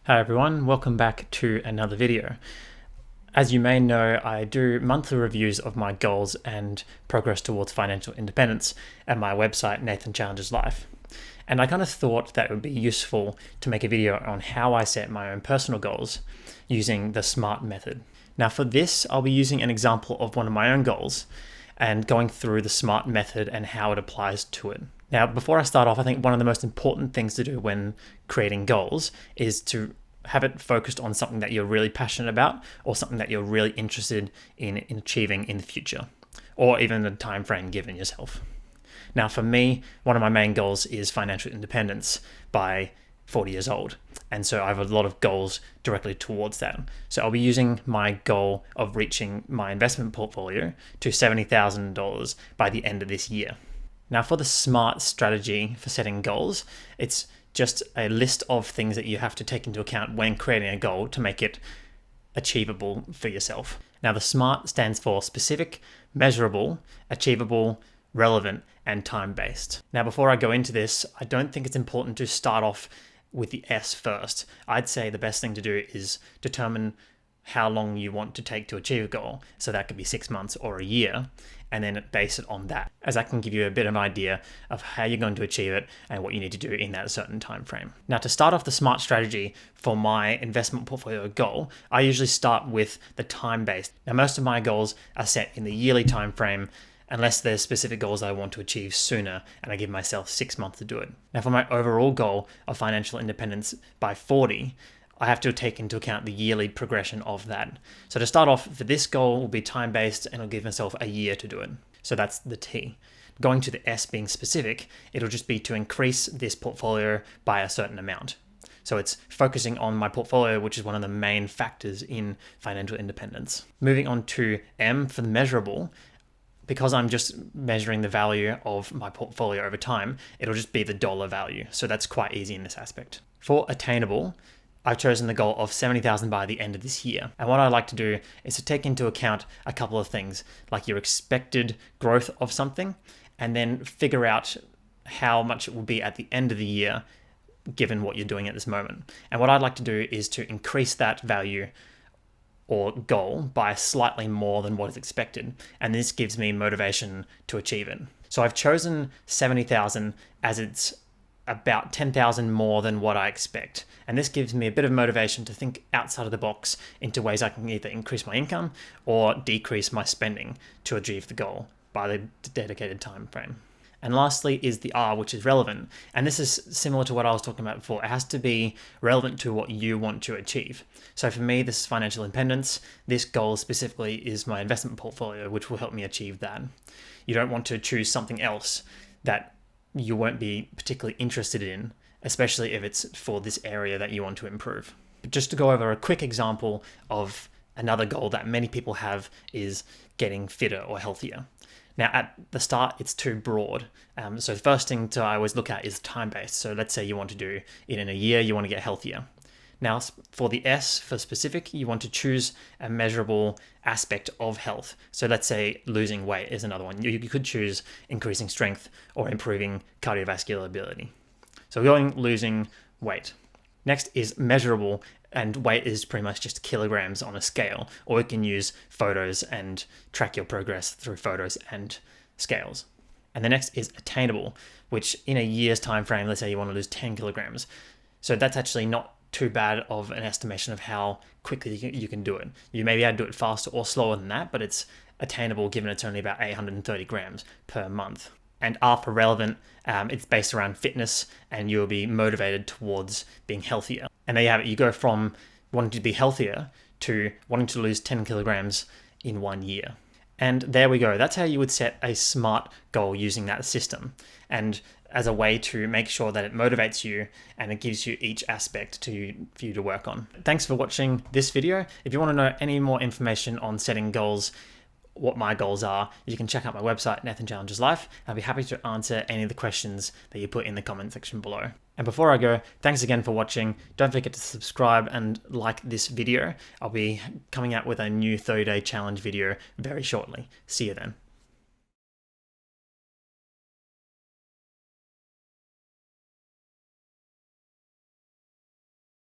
Hi everyone, welcome back to another video. As you may know, I do monthly reviews of my goals and progress towards financial independence at my website, Nathan Challenges Life. And I kind of thought that it would be useful to make a video on how I set my own personal goals using the SMART method. Now for this, I'll be using an example of one of my own goals and going through the SMART method and how it applies to it. Now, before I start off, I think one of the most important things to do when creating goals is to have it focused on something that you're really passionate about or something that you're really interested in achieving in the future, or even the time frame given yourself. Now, for me, one of my main goals is financial independence by 40 years old. And so I have a lot of goals directly towards that. So I'll be using my goal of reaching my investment portfolio to $70,000 by the end of this year. Now for the SMART strategy for setting goals, it's just a list of things that you have to take into account when creating a goal to make it achievable for yourself. Now the SMART stands for specific, measurable, achievable, relevant, and time-based. Now before I go into this, I don't think it's important to start off with the S first. I'd say the best thing to do is determine how long you want to take to achieve a goal. So that could be 6 months or a year, and then base it on that, as that can give you a bit of an idea of how you're going to achieve it and what you need to do in that certain time frame. Now to start off the SMART strategy for my investment portfolio goal, I usually start with the time-based. Now most of my goals are set in the yearly time frame, unless there's specific goals I want to achieve sooner and I give myself 6 months to do it. Now for my overall goal of financial independence by 40, I have to take into account the yearly progression of that. So to start off, for this goal will be time-based and I'll give myself a year to do it. So that's the T. Going to the S being specific, it'll just be to increase this portfolio by a certain amount. So it's focusing on my portfolio, which is one of the main factors in financial independence. Moving on to M for the measurable, because I'm just measuring the value of my portfolio over time, it'll just be the dollar value. So that's quite easy in this aspect. For attainable, I've chosen the goal of 70,000 by the end of this year. And what I like to do is to take into account a couple of things, like your expected growth of something, and then figure out how much it will be at the end of the year, given what you're doing at this moment. And what I'd like to do is to increase that value or goal by slightly more than what is expected. And this gives me motivation to achieve it. So I've chosen 70,000 as it's about 10,000 more than what I expect. And this gives me a bit of motivation to think outside of the box into ways I can either increase my income or decrease my spending to achieve the goal by the dedicated time frame. And lastly is the R, which is relevant. And this is similar to what I was talking about before. It has to be relevant to what you want to achieve. So for me, this is financial independence. This goal specifically is my investment portfolio, which will help me achieve that. You don't want to choose something else that you won't be particularly interested in, especially if it's for this area that you want to improve. But just to go over a quick example of another goal that many people have is getting fitter or healthier. Now at the start, it's too broad. So the first thing to I always look at is time-based. So let's say you want to do it in a year, you want to get healthier. Now for the S, for specific, you want to choose a measurable aspect of health. So let's say losing weight is another one. You could choose increasing strength or improving cardiovascular ability. So going losing weight. Next is measurable, and weight is pretty much just kilograms on a scale, or you can use photos and track your progress through photos and scales. And the next is attainable, which in a year's time frame, let's say you want to lose 10 kilograms. So that's actually not too bad of an estimation of how quickly you can do it. You may be able to do it faster or slower than that, but it's attainable given it's only about 830 grams per month. And R for relevant, it's based around fitness and you'll be motivated towards being healthier. And there you have it. You go from wanting to be healthier to wanting to lose 10 kilograms in 1 year. And there we go. That's how you would set a SMART goal using that system. And as a way to make sure that it motivates you and it gives you each aspect for you to work on. Thanks for watching this video. If you want to know any more information on setting goals, what my goals are, you can check out my website, Nathan Challenges Life. I'll be happy to answer any of the questions that you put in the comment section below. And before I go, thanks again for watching. Don't forget to subscribe and like this video. I'll be coming out with a new 30-day challenge video very shortly. See you then.